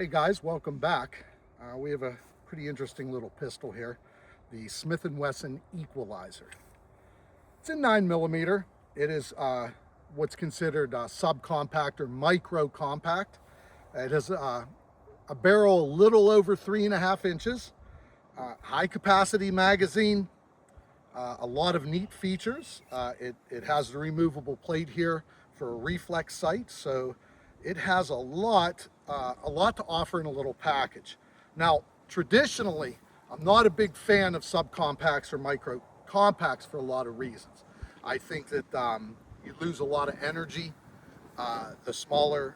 Hey guys, welcome back. We have a pretty interesting little pistol here, the Smith & Wesson Equalizer. It's in 9mm. It is what's considered subcompact or micro compact. It has a barrel a little over 3.5 inches, high capacity magazine, a lot of neat features. It has the removable plate here for a reflex sight, so it has a lot to offer in a little package. Now, traditionally, I'm not a big fan of subcompacts or micro compacts for a lot of reasons. I think that you lose a lot of energy the smaller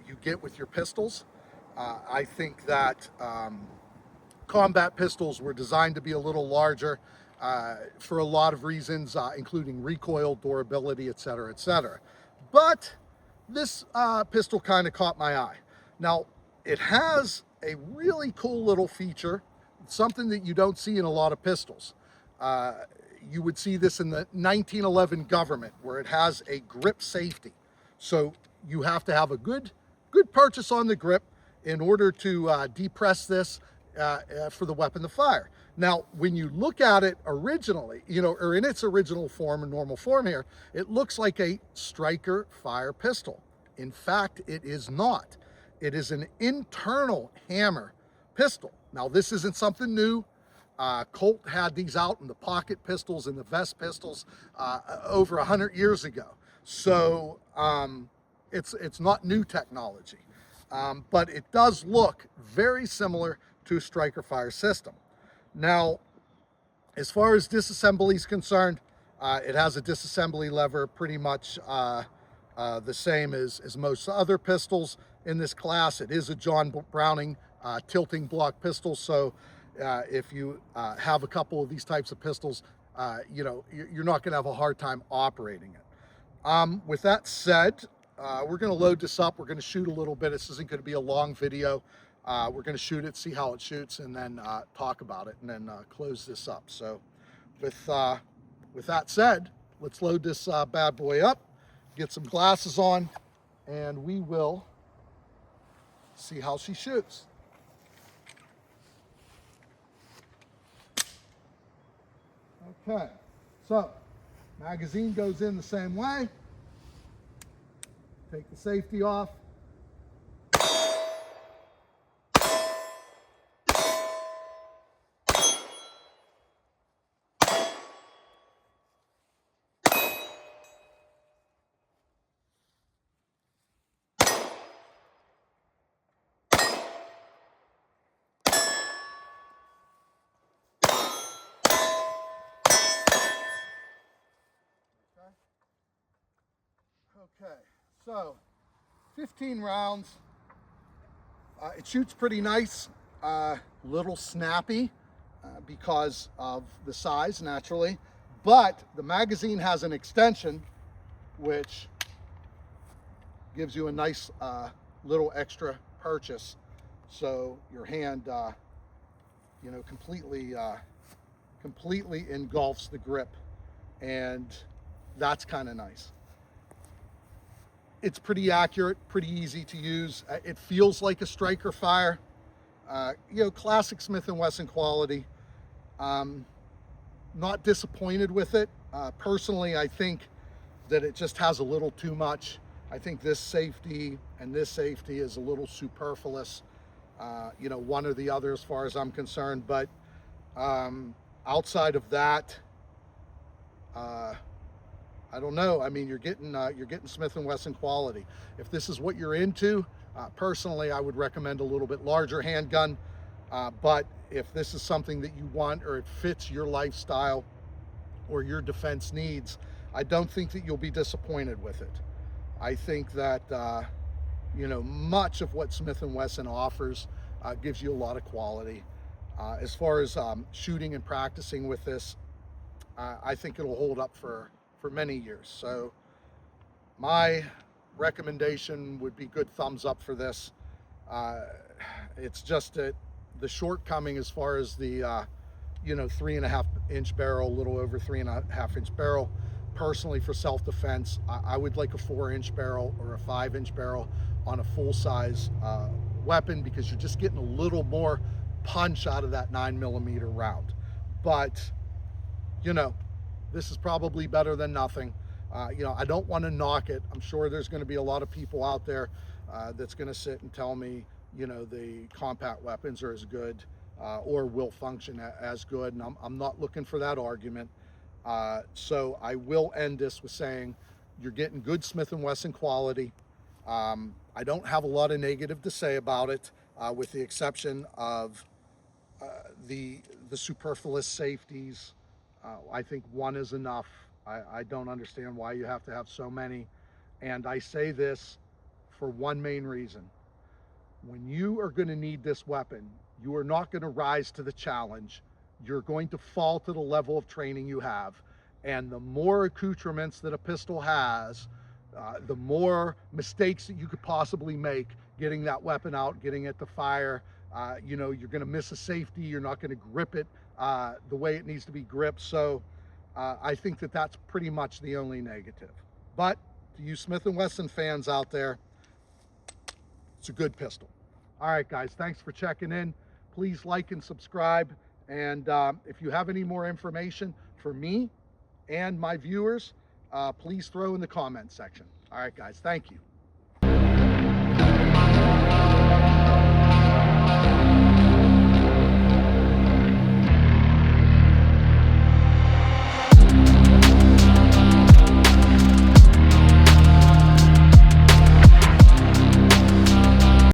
you get with your pistols. I think that combat pistols were designed to be a little larger for a lot of reasons, including recoil, durability, etc., etc. But this pistol kind of caught my eye. Now, it has a really cool little feature, something that you don't see in a lot of pistols. You would see this in the 1911 Government, where it has a grip safety. So you have to have a good purchase on the grip in order to depress this for the weapon to fire. Now, when you look at it originally, or in its original form or normal form here, it looks like a striker fire pistol. In fact, it is not. It is an internal hammer pistol. Now, this isn't something new. Colt had these out in the pocket pistols and the vest pistols over 100 years ago. So it's not new technology, but it does look very similar to a striker fire system. Now, as far as disassembly is concerned, it has a disassembly lever pretty much the same as most other pistols in this class. It is a John Browning tilting block pistol, so if you have a couple of these types of pistols, you're not going to have a hard time operating it. With that said, we're going to load this up. We're going to shoot a little bit. This isn't going to be a long video. We're going to shoot it, see how it shoots, and then talk about it, and then close this up. So with that said, let's load this bad boy up, get some glasses on, and we will see how she shoots. Okay, so magazine goes in the same way. Take the safety off. Okay, so 15 rounds. It shoots pretty nice, little snappy because of the size, naturally, but the magazine has an extension which gives you a nice little extra purchase, so your hand completely engulfs the grip, and that's kind of nice. It's pretty accurate, pretty easy to use. It feels like a striker fire, classic Smith & Wesson quality. Not disappointed with it. Personally, I think that it just has a little too much. I think this safety and this safety is a little superfluous, one or the other as far as I'm concerned. But outside of that, I don't know. I mean, you're getting Smith & Wesson quality. If this is what you're into, personally, I would recommend a little bit larger handgun. But if this is something that you want, or it fits your lifestyle or your defense needs, I don't think that you'll be disappointed with it. I think that much of what Smith & Wesson offers gives you a lot of quality. As far as shooting and practicing with this, I think it'll hold up for many years. So my recommendation would be good thumbs up for this. It's just the shortcoming as far as the 3.5 inch barrel, a little over 3.5 inch barrel. Personally, for self-defense, I would like a 4 inch barrel or a 5 inch barrel on a full size weapon because you're just getting a little more punch out of that 9mm round. But, you know, this is probably better than nothing. You know, I don't want to knock it. I'm sure there's going to be a lot of people out there that's going to sit and tell me, you know, the compact weapons are as good or will function as good, and I'm not looking for that argument. So I will end this with saying you're getting good Smith & Wesson quality. I don't have a lot of negative to say about it, with the exception of the superfluous safeties. I think one is enough. I don't understand why you have to have so many. And I say this for one main reason. When you are going to need this weapon, you are not going to rise to the challenge. You're going to fall to the level of training you have. And the more accoutrements that a pistol has, the more mistakes that you could possibly make getting that weapon out, getting it to fire. You know, you're going to miss a safety. You're not going to grip it the way it needs to be gripped. So I think that that's pretty much the only negative. But to you Smith & Wesson fans out there, it's a good pistol. All right, guys, thanks for checking in. Please like and subscribe. And if you have any more information for me and my viewers, please throw in the comment section. All right, guys, thank you.